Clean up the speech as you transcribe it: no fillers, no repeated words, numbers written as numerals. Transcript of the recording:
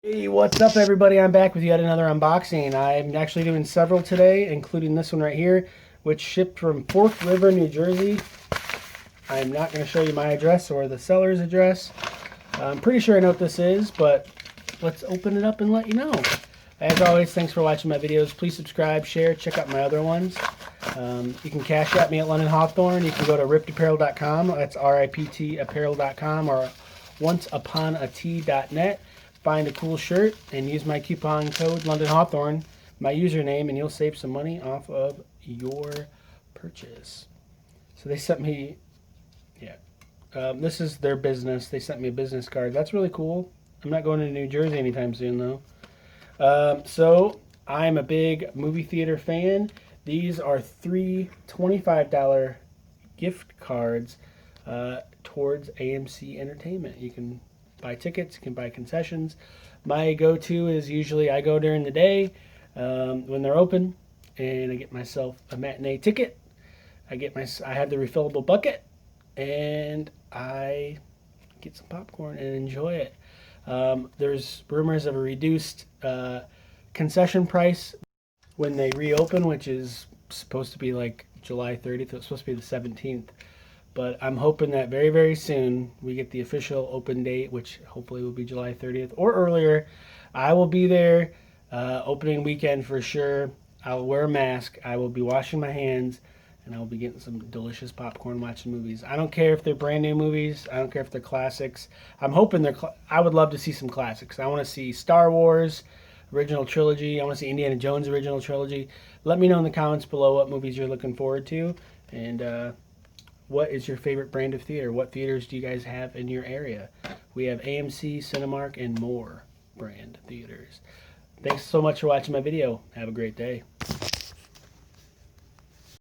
Hey, what's up everybody? I'm back with yet another unboxing. I'm actually doing several today, including this one right here, which shipped from Fork River, New Jersey. I'm not going to show you my address or the seller's address. I'm pretty sure I know what this is, but let's open it up and let you know. As always, thanks for watching my videos. Please subscribe, share, check out my other ones. You can cash at me at London Hawthorne. You can go to riptapparel.com. That's RIPT apparel.com or onceuponat.net. Find a cool shirt and use my coupon code London Hawthorne, my username, and you'll save some money off of your purchase. So they sent me, this is their business. They sent me a business card. That's really cool. I'm not going to New Jersey anytime soon though. So I'm a big movie theater fan. These are three $25 gift cards towards AMC Entertainment. You can buy tickets, you can buy concessions. My go-to is usually I go during the day when they're open, and I get myself a matinee ticket. I have the refillable bucket, and I get some popcorn and enjoy it. There's rumors of a reduced concession price when they reopen, which is supposed to be like July 30th. It's supposed to be the 17th. But I'm hoping that very, very soon we get the official open date, which hopefully will be July 30th or earlier. I will be there opening weekend for sure. I'll wear a mask. I will be washing my hands, and I will be getting some delicious popcorn watching movies. I don't care if they're brand new movies. I don't care if they're classics. I'm hoping I would love to see some classics. I want to see Star Wars original trilogy. I want to see Indiana Jones original trilogy. Let me know in the comments below what movies you're looking forward to, and what is your favorite brand of theater? What theaters do you guys have in your area? We have AMC, Cinemark, and more brand theaters. Thanks so much for watching my video. Have a great day.